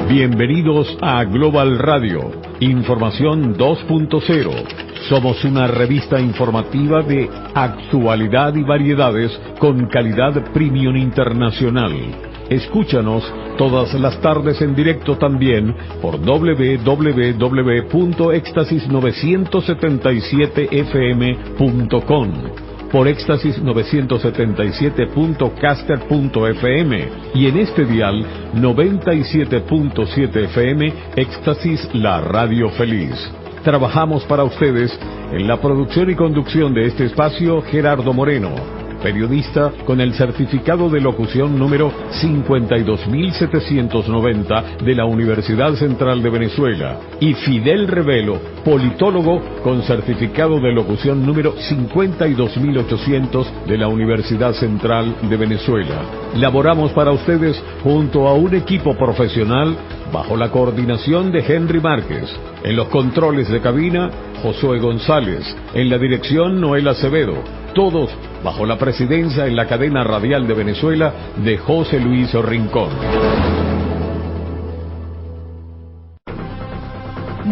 Bienvenidos a Global Radio, Información 2.0. Somos una revista informativa de actualidad y variedades con calidad premium internacional. Escúchanos todas las tardes en directo también por www.éxtasis977fm.com, por éxtasis977.caster.fm y en este dial 97.7 FM Éxtasis, la radio feliz. Trabajamos para ustedes en la producción y conducción de este espacio Gerardo Moreno, periodista con el certificado de locución número 52790 de la Universidad Central de Venezuela, y Fidel Revelo, politólogo con certificado de locución número 52800 de la Universidad Central de Venezuela. Laboramos para ustedes junto a un equipo profesional bajo la coordinación de Henry Márquez. En los controles de cabina, Josué González. En la dirección, Noel Acevedo. Todos bajo la presidencia en la cadena radial de Venezuela de José Luis Rincón.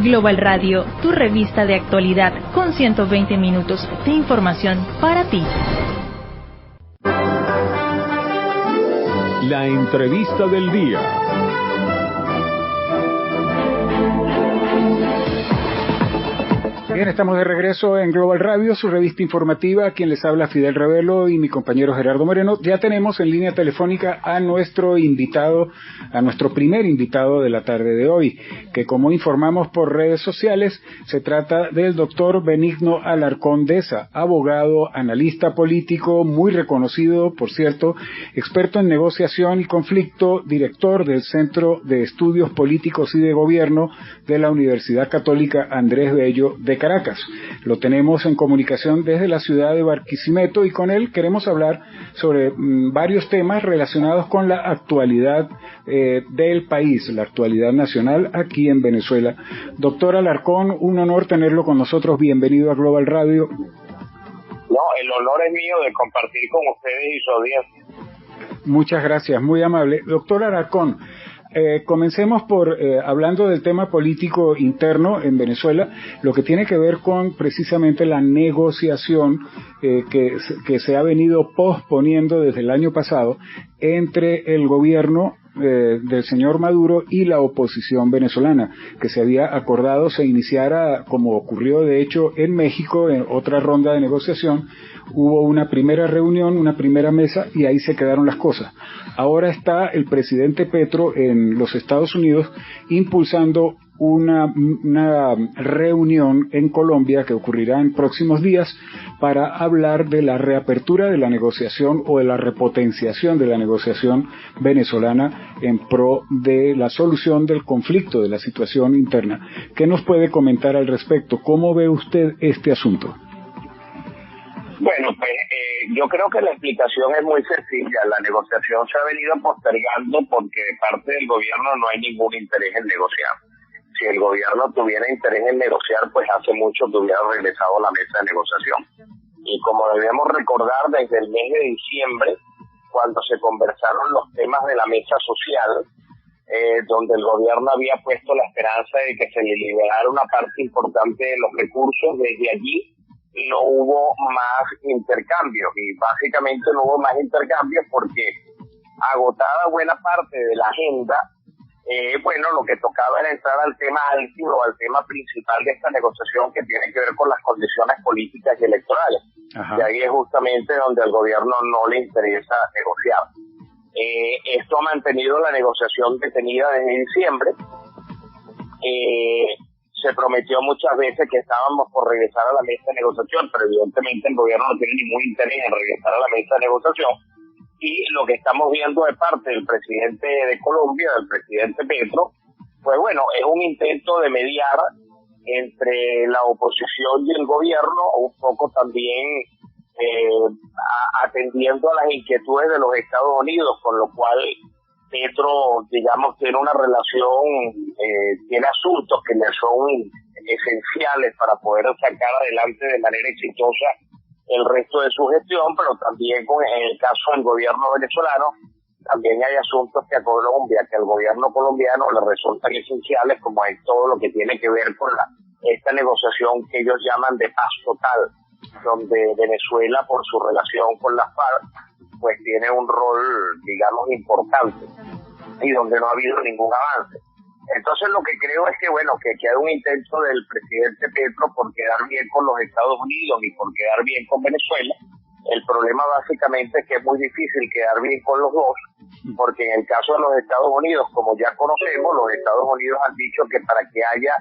Global Radio, tu revista de actualidad con 120 minutos de información para ti. La entrevista del día. Bien, estamos de regreso en Global Radio, su revista informativa. Quien les habla, Fidel Revelo, y mi compañero Gerardo Moreno. Ya tenemos en línea telefónica a nuestro invitado, a nuestro primer invitado de la tarde de hoy, que, como informamos por redes sociales, se trata del doctor Benigno Alarcón Deza, abogado, analista político, muy reconocido, por cierto, experto en negociación y conflicto, director del Centro de Estudios Políticos y de Gobierno de la Universidad Católica Andrés Bello de Caracas. Lo tenemos en comunicación desde la ciudad de Barquisimeto y con él queremos hablar sobre varios temas relacionados con la actualidad del país, la actualidad nacional aquí en Venezuela. Doctor Alarcón, un honor tenerlo con nosotros. Bienvenido a Global Radio. No, el honor es mío de compartir con ustedes y su audiencia. Muchas gracias, muy amable. Doctor Alarcón, comencemos por hablando del tema político interno en Venezuela, lo que tiene que ver con precisamente la negociación que se ha venido posponiendo desde el año pasado entre el gobierno del señor Maduro y la oposición venezolana, que se había acordado se iniciara, como ocurrió de hecho en México, en otra ronda de negociación. Hubo una primera reunión, una primera mesa, y ahí se quedaron las cosas. Ahora está el presidente Petro en los Estados Unidos impulsando una reunión en Colombia que ocurrirá en próximos días para hablar de la reapertura de la negociación o de la repotenciación de la negociación venezolana en pro de la solución del conflicto, de la situación interna. ¿Qué nos puede comentar al respecto? ¿Cómo ve usted este asunto? Bueno, pues yo creo que la explicación es muy sencilla. La negociación se ha venido postergando porque de parte del gobierno no hay ningún interés en negociar. Si el gobierno tuviera interés en negociar, pues hace mucho que hubiera regresado a la mesa de negociación. Y como debemos recordar, desde el mes de diciembre, cuando se conversaron los temas de la mesa social, donde el gobierno había puesto la esperanza de que se le liberara una parte importante de los recursos, desde allí no hubo más intercambios, y básicamente no hubo más intercambios porque, agotada buena parte de la agenda, lo que tocaba era entrar al tema álgido, al tema principal de esta negociación, que tiene que ver con las condiciones políticas y electorales. Ajá. Y ahí es justamente donde al gobierno no le interesa negociar. Esto ha mantenido la negociación detenida desde diciembre. Se prometió muchas veces que estábamos por regresar a la mesa de negociación, pero evidentemente el gobierno no tiene ningún interés en regresar a la mesa de negociación. Y lo que estamos viendo de parte del presidente de Colombia, del presidente Petro, pues bueno, es un intento de mediar entre la oposición y el gobierno, un poco también atendiendo a las inquietudes de los Estados Unidos, con lo cual Petro, digamos, tiene una relación, tiene asuntos que le son esenciales para poder sacar adelante de manera exitosa el resto de su gestión, pero también en el caso del gobierno venezolano también hay asuntos que a Colombia, que al gobierno colombiano le resultan esenciales, como es todo lo que tiene que ver con esta negociación que ellos llaman de paz total, donde Venezuela, por su relación con las FARC, pues tiene un rol, digamos, importante, y donde no ha habido ningún avance. Entonces lo que creo es que, bueno, que hay un intento del presidente Petro por quedar bien con los Estados Unidos y por quedar bien con Venezuela. El problema básicamente es que es muy difícil quedar bien con los dos, porque en el caso de los Estados Unidos, como ya conocemos, los Estados Unidos han dicho que para que haya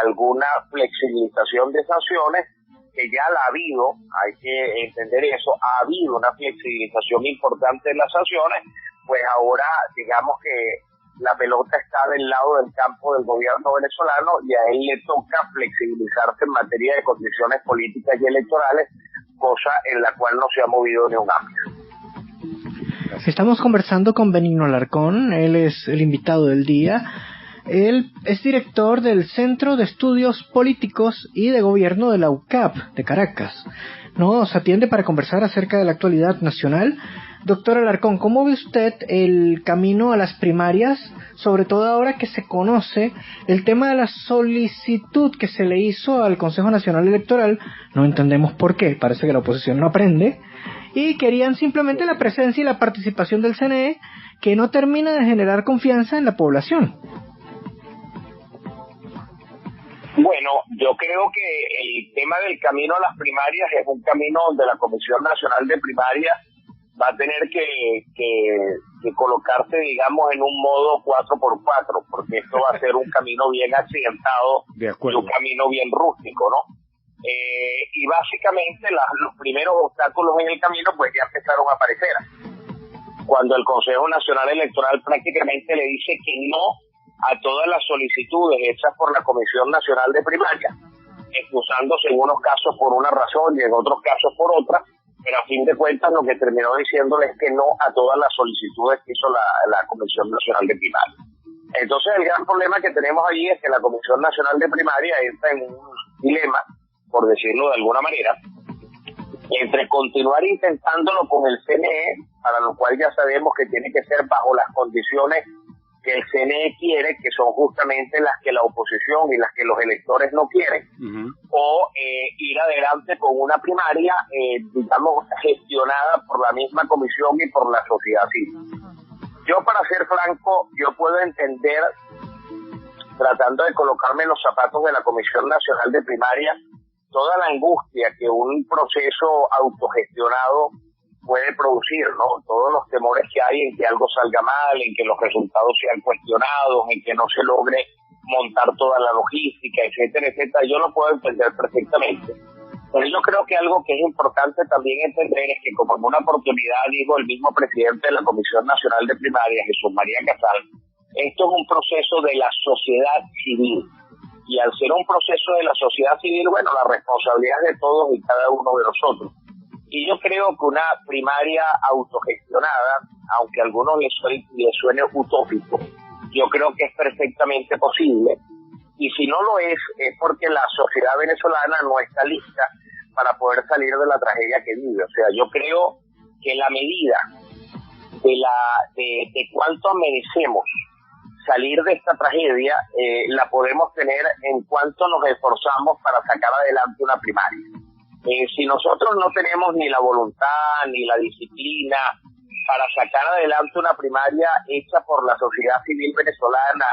alguna flexibilización de sanciones, que ya la ha habido, hay que entender eso, ha habido una flexibilización importante de las sanciones, pues ahora digamos que la pelota está del lado del campo del gobierno venezolano y a él le toca flexibilizarse en materia de condiciones políticas y electorales, cosa en la cual no se ha movido ni un ápice. Estamos conversando con Benigno Alarcón, él es el invitado del día. Él es director del Centro de Estudios Políticos y de Gobierno de la UCAP de Caracas. Nos atiende para conversar acerca de la actualidad nacional. Doctor Alarcón, ¿cómo ve usted el camino a las primarias, sobre todo ahora que se conoce el tema de la solicitud que se le hizo al Consejo Nacional Electoral? No entendemos por qué, parece que la oposición no aprende, y querían simplemente la presencia y la participación del CNE, que no termina de generar confianza en la población. Bueno, yo creo que el tema del camino a las primarias es un camino donde la Comisión Nacional de Primarias va a tener que colocarse, digamos, en un modo 4x4, porque esto va a ser un camino bien accidentado y un camino bien rústico, ¿no? Y básicamente los primeros obstáculos en el camino pues ya empezaron a aparecer. Cuando el Consejo Nacional Electoral prácticamente le dice que no a todas las solicitudes hechas por la Comisión Nacional de Primarias, excusándose en unos casos por una razón y en otros casos por otra, pero a fin de cuentas lo que terminó diciéndole es que no a todas las solicitudes que hizo la Comisión Nacional de Primarias. Entonces el gran problema que tenemos allí es que la Comisión Nacional de Primarias está en un dilema, por decirlo de alguna manera, entre continuar intentándolo con el CNE, para lo cual ya sabemos que tiene que ser bajo las condiciones que el CNE quiere, que son justamente las que la oposición y las que los electores no quieren, o ir adelante con una primaria, digamos, gestionada por la misma comisión y por la sociedad civil. Yo, para ser franco, yo puedo entender, tratando de colocarme en los zapatos de la Comisión Nacional de Primarias, toda la angustia que un proceso autogestionado puede producir, ¿no? Todos los temores que hay en que algo salga mal, en que los resultados sean cuestionados, en que no se logre montar toda la logística, etcétera, etcétera. Yo lo puedo entender perfectamente. Pero yo creo que algo que es importante también entender es que, como en una oportunidad dijo el mismo presidente de la Comisión Nacional de Primarias, Jesús María Casal, esto es un proceso de la sociedad civil. Y al ser un proceso de la sociedad civil, bueno, la responsabilidad es de todos y cada uno de nosotros. Y yo creo que una primaria autogestionada, aunque a algunos les suene utópico, yo creo que es perfectamente posible. Y si no lo es porque la sociedad venezolana no está lista para poder salir de la tragedia que vive. O sea, yo creo que la medida de cuánto merecemos salir de esta tragedia la podemos tener en cuanto nos esforzamos para sacar adelante una primaria. Si nosotros no tenemos ni la voluntad ni la disciplina para sacar adelante una primaria hecha por la sociedad civil venezolana,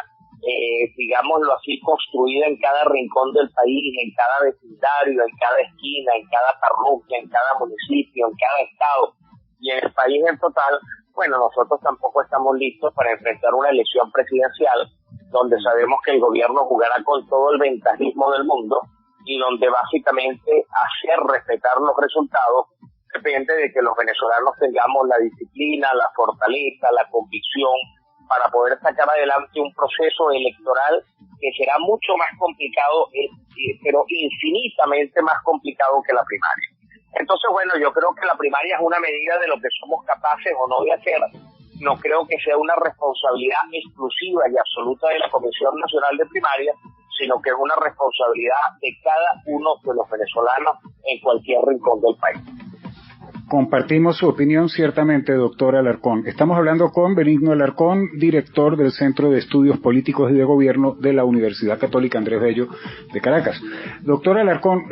digámoslo así, construida en cada rincón del país, en cada vecindario, en cada esquina, en cada parroquia, en cada municipio, en cada estado y en el país en total, bueno, nosotros tampoco estamos listos para enfrentar una elección presidencial donde sabemos que el gobierno jugará con todo el ventajismo del mundo y donde básicamente hacer respetar los resultados depende de que los venezolanos tengamos la disciplina, la fortaleza, la convicción para poder sacar adelante un proceso electoral que será mucho más complicado, pero infinitamente más complicado que la primaria. Entonces, bueno, yo creo que la primaria es una medida de lo que somos capaces o no de hacer. No creo que sea una responsabilidad exclusiva y absoluta de la Comisión Nacional de Primarias, sino que es una responsabilidad de cada uno de los venezolanos en cualquier rincón del país. Compartimos su opinión, ciertamente, doctor Alarcón. Estamos hablando con Benigno Alarcón, director del Centro de Estudios Políticos y de Gobierno de la Universidad Católica Andrés Bello de Caracas. Doctor Alarcón,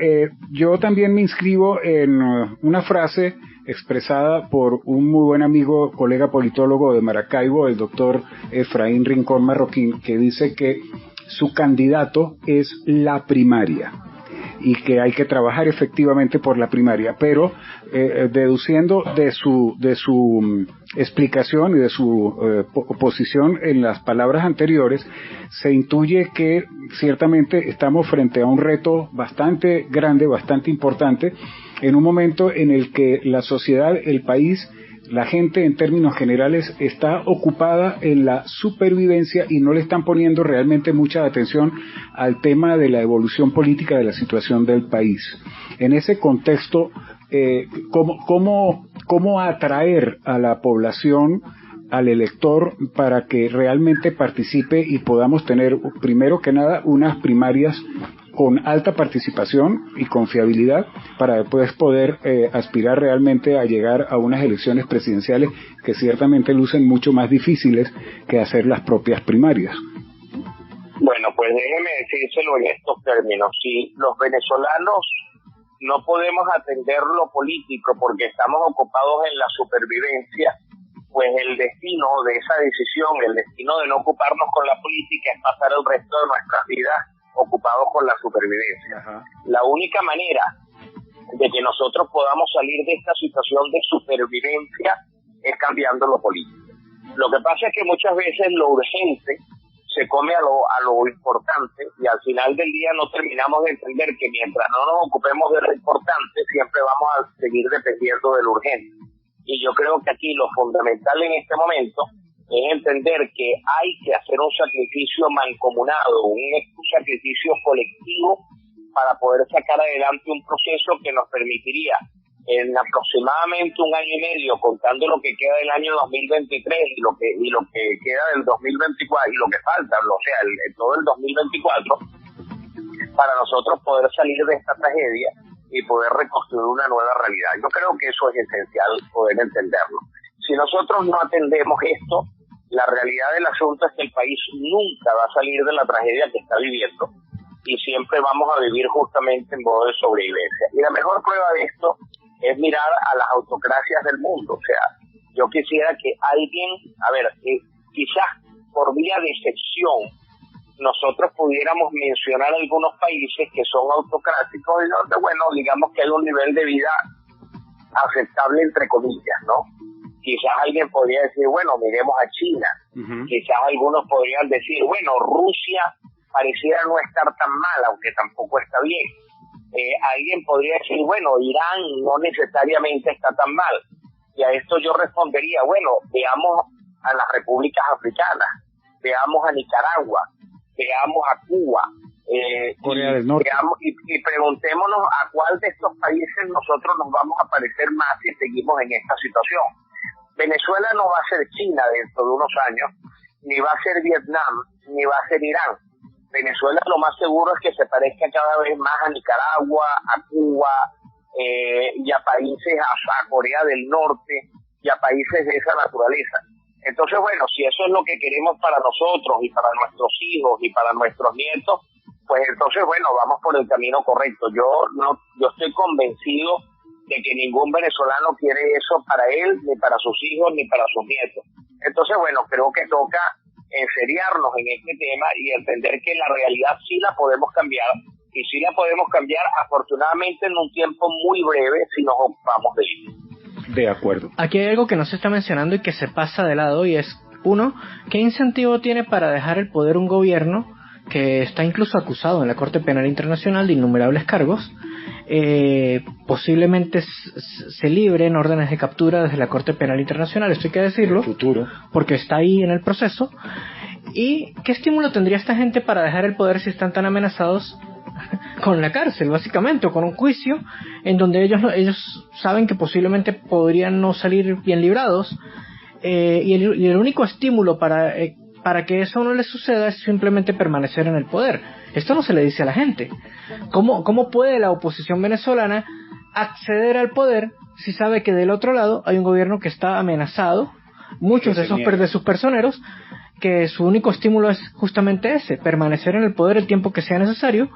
yo también me inscribo en una frase expresada por un muy buen amigo, colega politólogo de Maracaibo, el doctor Efraín Rincón Marroquín, que dice que su candidato es la primaria y que hay que trabajar efectivamente por la primaria, pero deduciendo de su explicación y de su posición en las palabras anteriores, se intuye que ciertamente estamos frente a un reto bastante grande, bastante importante, en un momento en el que la sociedad, el país, la gente en términos generales está ocupada en la supervivencia y no le están poniendo realmente mucha atención al tema de la evolución política de la situación del país. En ese contexto, ¿cómo atraer a la población, al elector, para que realmente participe y podamos tener, primero que nada, unas primarias con alta participación y confiabilidad para después poder aspirar realmente a llegar a unas elecciones presidenciales que ciertamente lucen mucho más difíciles que hacer las propias primarias? Bueno, pues déjeme decírselo en estos términos. Si los venezolanos no podemos atender lo político porque estamos ocupados en la supervivencia, pues el destino de esa decisión, el destino de no ocuparnos con la política, es pasar el resto de nuestras vidas ocupados con la supervivencia. Ajá. La única manera de que nosotros podamos salir de esta situación de supervivencia es cambiando lo político. Lo que pasa es que muchas veces lo urgente se come a lo importante y al final del día no terminamos de entender que mientras no nos ocupemos de lo importante siempre vamos a seguir dependiendo de lo urgente. Y yo creo que aquí lo fundamental en este momento es entender que hay que hacer un sacrificio mancomunado, un sacrificio colectivo para poder sacar adelante un proceso que nos permitiría en aproximadamente un año y medio, contando lo que queda del año 2023 y lo que queda del 2024 y lo que falta, o sea, todo el 2024, para nosotros poder salir de esta tragedia y poder reconstruir una nueva realidad. Yo creo que eso es esencial poder entenderlo. Si nosotros no atendemos esto, la realidad del asunto es que el país nunca va a salir de la tragedia que está viviendo y siempre vamos a vivir justamente en modo de sobrevivencia. Y la mejor prueba de esto es mirar a las autocracias del mundo. O sea, yo quisiera que alguien, quizás por vía de excepción, nosotros pudiéramos mencionar algunos países que son autocráticos y donde, bueno, digamos que hay un nivel de vida aceptable entre comillas, ¿no? Quizás alguien podría decir, bueno, miremos a China. Uh-huh. Quizás algunos podrían decir, bueno, Rusia pareciera no estar tan mal, aunque tampoco está bien. Alguien podría decir, bueno, Irán no necesariamente está tan mal. Y a esto yo respondería, bueno, veamos a las repúblicas africanas, veamos a Nicaragua, veamos a Cuba, Corea del Norte. Y preguntémonos a cuál de estos países nosotros nos vamos a parecer más si seguimos en esta situación. Venezuela no va a ser China dentro de unos años, ni va a ser Vietnam, ni va a ser Irán. Venezuela lo más seguro es que se parezca cada vez más a Nicaragua, a Cuba, y a países, a Corea del Norte, y a países de esa naturaleza. Entonces, bueno, si eso es lo que queremos para nosotros, y para nuestros hijos, y para nuestros nietos, pues entonces, bueno, vamos por el camino correcto. Yo estoy convencido de que ningún venezolano quiere eso para él, ni para sus hijos, ni para sus nietos. Entonces, bueno, creo que toca enseriarnos en este tema y entender que la realidad sí la podemos cambiar, y sí la podemos cambiar afortunadamente en un tiempo muy breve si nos ocupamos de ello. De acuerdo. Aquí hay algo que no se está mencionando y que se pasa de lado, y es, uno, ¿qué incentivo tiene para dejar el poder un gobierno que está incluso acusado en la Corte Penal Internacional de innumerables cargos? Posiblemente se libren órdenes de captura desde la Corte Penal Internacional, esto hay que decirlo, futuro, porque está ahí en el proceso. ¿Y qué estímulo tendría esta gente para dejar el poder si están tan amenazados con la cárcel, básicamente, o con un juicio en donde ellos saben que posiblemente podrían no salir bien librados? Y el único estímulo para que eso no les suceda es simplemente permanecer en el poder. Esto no se le dice a la gente. ¿Cómo puede la oposición venezolana acceder al poder si sabe que del otro lado hay un gobierno que está amenazado, muchos de sus personeros, que su único estímulo es justamente ese, permanecer en el poder el tiempo que sea necesario,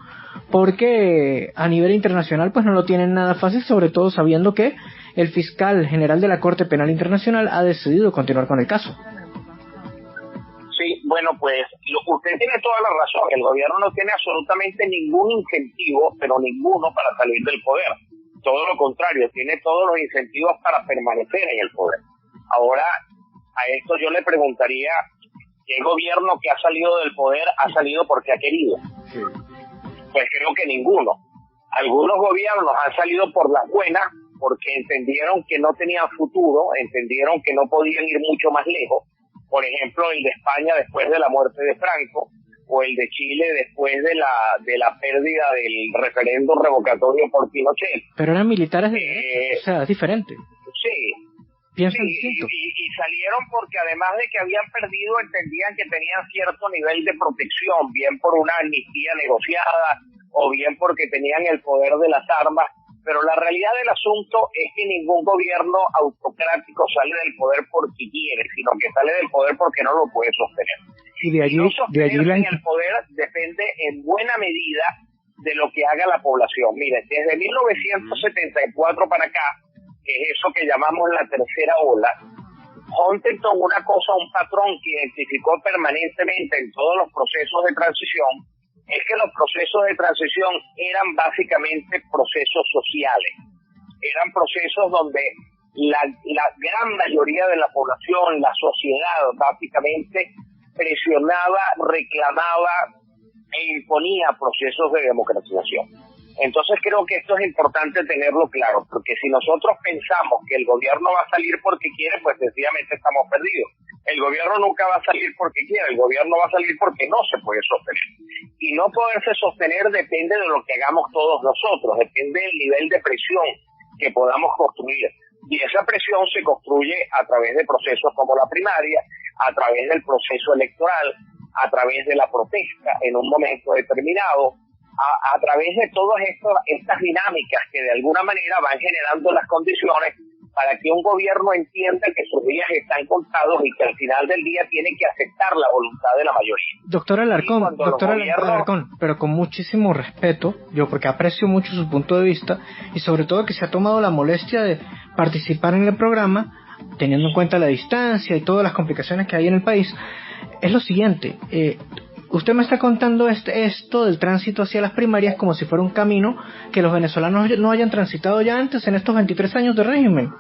porque a nivel internacional pues no lo tienen nada fácil, sobre todo sabiendo que el fiscal general de la Corte Penal Internacional ha decidido continuar con el caso. Sí, bueno, pues usted tiene toda la razón. El gobierno no tiene absolutamente ningún incentivo, pero ninguno para salir del poder. Todo lo contrario, tiene todos los incentivos para permanecer en el poder. Ahora, a esto yo le preguntaría, ¿qué gobierno que ha salido del poder ha salido porque ha querido? Sí. Pues creo que ninguno. Algunos gobiernos han salido por las buenas porque entendieron que no tenían futuro, entendieron que no podían ir mucho más lejos. Por ejemplo, el de España después de la muerte de Franco, o el de Chile después de la pérdida del referéndum revocatorio por Pinochet. Pero eran militares de derecha, o sea, es diferente. Sí. Piensan distinto. Y salieron porque además de que habían perdido, entendían que tenían cierto nivel de protección, bien por una amnistía negociada, o bien porque tenían el poder de las armas. Pero la realidad del asunto es que ningún gobierno autocrático sale del poder porque quiere, sino que sale del poder porque no lo puede sostener. Y de allí en el poder depende en buena medida de lo que haga la población. Mire, desde 1974 para acá, que es eso que llamamos la tercera ola, Huntington, un patrón que identificó permanentemente en todos los procesos de transición, es que los procesos de transición eran básicamente procesos sociales. Eran procesos donde la gran mayoría de la población, la sociedad, básicamente presionaba, reclamaba e imponía procesos de democratización. Entonces creo que esto es importante tenerlo claro, porque si nosotros pensamos que el gobierno va a salir porque quiere, pues sencillamente estamos perdidos. El gobierno nunca va a salir porque quiere, el gobierno va a salir porque no se puede sostener. Y no poderse sostener depende de lo que hagamos todos nosotros, depende del nivel de presión que podamos construir. Y esa presión se construye a través de procesos como la primaria, a través del proceso electoral, a través de la protesta en un momento determinado, a través de todas estas dinámicas que de alguna manera van generando las condiciones para que un gobierno entienda que sus días están contados y que al final del día tiene que aceptar la voluntad de la mayoría. Doctor Alarcón, pero con muchísimo respeto, yo porque aprecio mucho su punto de vista y sobre todo que se ha tomado la molestia de participar en el programa, teniendo en cuenta la distancia y todas las complicaciones que hay en el país, es lo siguiente. Usted me está contando esto del tránsito hacia las primarias como si fuera un camino que los venezolanos no hayan transitado ya antes en estos 23 años de régimen.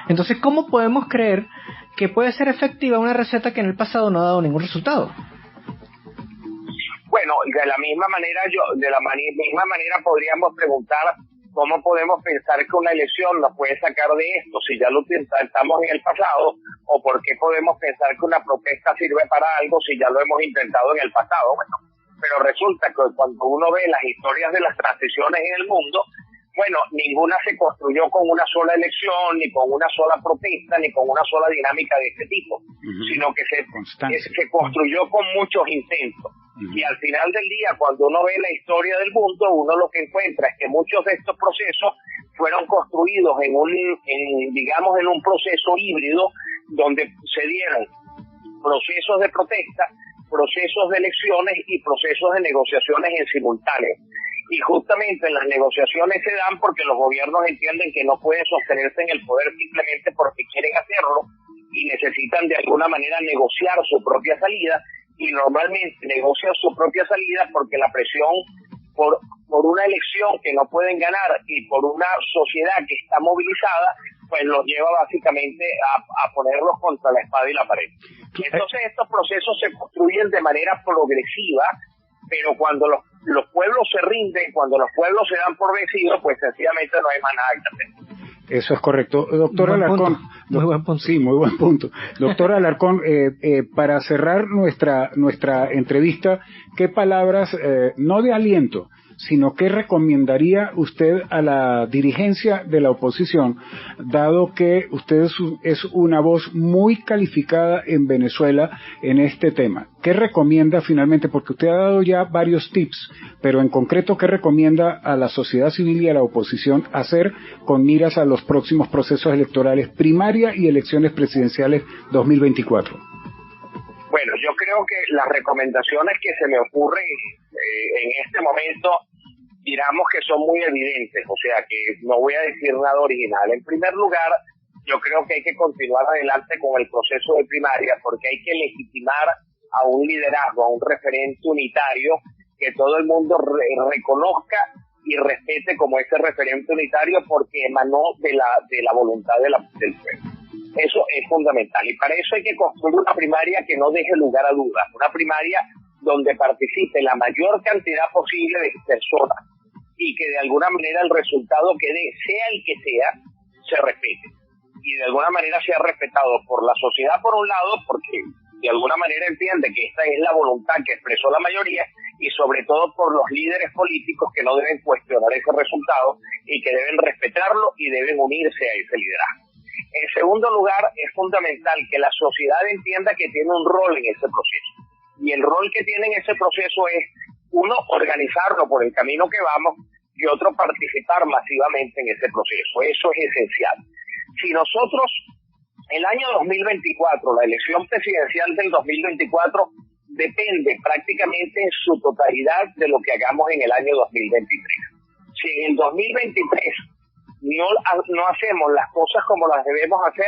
Entonces, ¿cómo podemos creer que puede ser efectiva una receta que en el pasado no ha dado ningún resultado? Bueno, de la misma manera podríamos preguntar cómo podemos pensar que una elección nos puede sacar de esto si ya lo intentamos en el pasado, o por qué podemos pensar que una protesta sirve para algo si ya lo hemos intentado en el pasado. Bueno, pero resulta que cuando uno ve las historias de las transiciones en el mundo, bueno, ninguna se construyó con una sola elección, ni con una sola protesta, ni con una sola dinámica de este tipo, sino que se construyó con muchos intentos. Y al final del día, cuando uno ve la historia del mundo, uno lo que encuentra es que muchos de estos procesos fueron construidos en un proceso híbrido, donde se dieron procesos de protesta, procesos de elecciones y procesos de negociaciones en simultáneo. Y justamente las negociaciones se dan porque los gobiernos entienden que no pueden sostenerse en el poder simplemente porque quieren hacerlo y necesitan de alguna manera negociar su propia salida, y normalmente negocian su propia salida porque la presión por una elección que no pueden ganar y por una sociedad que está movilizada, pues los lleva básicamente a ponerlos contra la espada y la pared. Entonces estos procesos se construyen de manera progresiva, pero cuando los pueblos se rinden, cuando los pueblos se dan por vencidos, pues sencillamente no hay más nada que hacer. Eso es correcto. Doctor Alarcón. Muy buen punto. Sí, muy buen punto. Doctor Alarcón, para cerrar nuestra entrevista, ¿qué palabras, no de aliento, sino qué recomendaría usted a la dirigencia de la oposición, dado que usted es una voz muy calificada en Venezuela en este tema. ¿Qué recomienda finalmente? Porque usted ha dado ya varios tips, pero en concreto, ¿qué recomienda a la sociedad civil y a la oposición hacer con miras a los próximos procesos electorales, primaria y elecciones presidenciales 2024? Bueno, yo creo que las recomendaciones que se me ocurren en este momento, digamos que son muy evidentes, o sea que no voy a decir nada original. En primer lugar, yo creo que hay que continuar adelante con el proceso de primaria, porque hay que legitimar a un liderazgo, a un referente unitario que todo el mundo reconozca y respete como ese referente unitario, porque emanó de la voluntad del pueblo. Eso es fundamental, y para eso hay que construir una primaria que no deje lugar a dudas, una primaria donde participe la mayor cantidad posible de personas y que de alguna manera el resultado que dé, sea el que sea, se respete y de alguna manera sea respetado por la sociedad por un lado, porque de alguna manera entiende que esta es la voluntad que expresó la mayoría, y sobre todo por los líderes políticos que no deben cuestionar ese resultado y que deben respetarlo y deben unirse a ese liderazgo. En segundo lugar, es fundamental que la sociedad entienda que tiene un rol en ese proceso. Y el rol que tiene en ese proceso es, uno, organizarlo por el camino que vamos, y otro, participar masivamente en ese proceso. Eso es esencial. Si nosotros, el año 2024, la elección presidencial del 2024, depende prácticamente en su totalidad de lo que hagamos en el año 2023. Si en el 2023 no hacemos las cosas como las debemos hacer,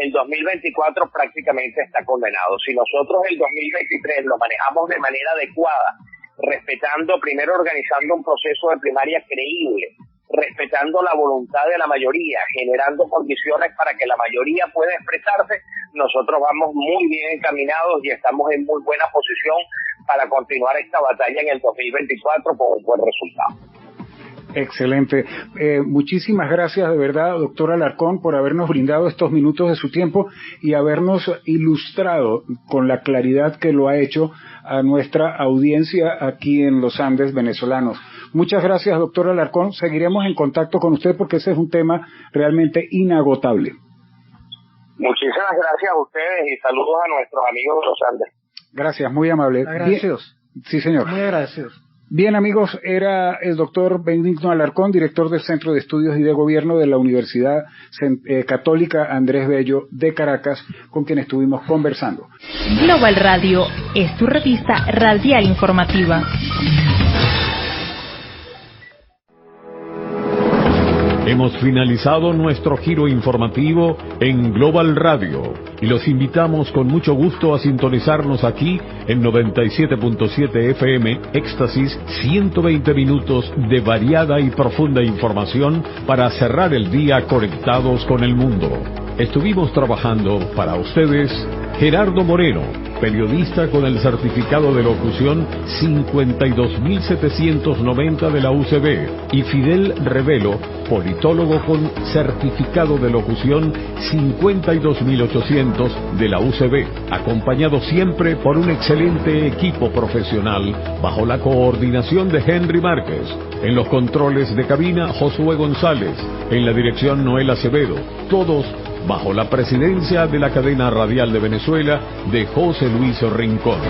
el 2024 prácticamente está condenado. Si nosotros el 2023 lo manejamos de manera adecuada, respetando, primero organizando un proceso de primaria creíble, respetando la voluntad de la mayoría, generando condiciones para que la mayoría pueda expresarse, nosotros vamos muy bien encaminados y estamos en muy buena posición para continuar esta batalla en el 2024 con un buen resultado. Excelente. Muchísimas gracias de verdad, doctor Alarcón, por habernos brindado estos minutos de su tiempo y habernos ilustrado con la claridad que lo ha hecho a nuestra audiencia aquí en los Andes venezolanos. Muchas gracias, doctor Alarcón. Seguiremos en contacto con usted porque ese es un tema realmente inagotable. Muchísimas gracias a ustedes y saludos a nuestros amigos de los Andes. Gracias, muy amable. Agradecidos. Sí, señor. Muy agradecidos. Bien, amigos, era el doctor Benigno Alarcón, director del Centro de Estudios y de Gobierno de la Universidad Católica Andrés Bello de Caracas, con quien estuvimos conversando. Global Radio es tu revista radial informativa. Hemos finalizado nuestro giro informativo en Global Radio y los invitamos con mucho gusto a sintonizarnos aquí en 97.7 FM Éxtasis, 120 minutos de variada y profunda información para cerrar el día conectados con el mundo. Estuvimos trabajando para ustedes Gerardo Moreno, periodista con el certificado de locución 52.790 de la UCB, y Fidel Revelo, politólogo con certificado de locución 52.800 de la UCB, acompañado siempre por un excelente equipo profesional bajo la coordinación de Henry Márquez. En los controles de cabina, Josué González. En la dirección, Noel Acevedo. Todos bajo la presidencia de la cadena radial de Venezuela de José Luis Rincón.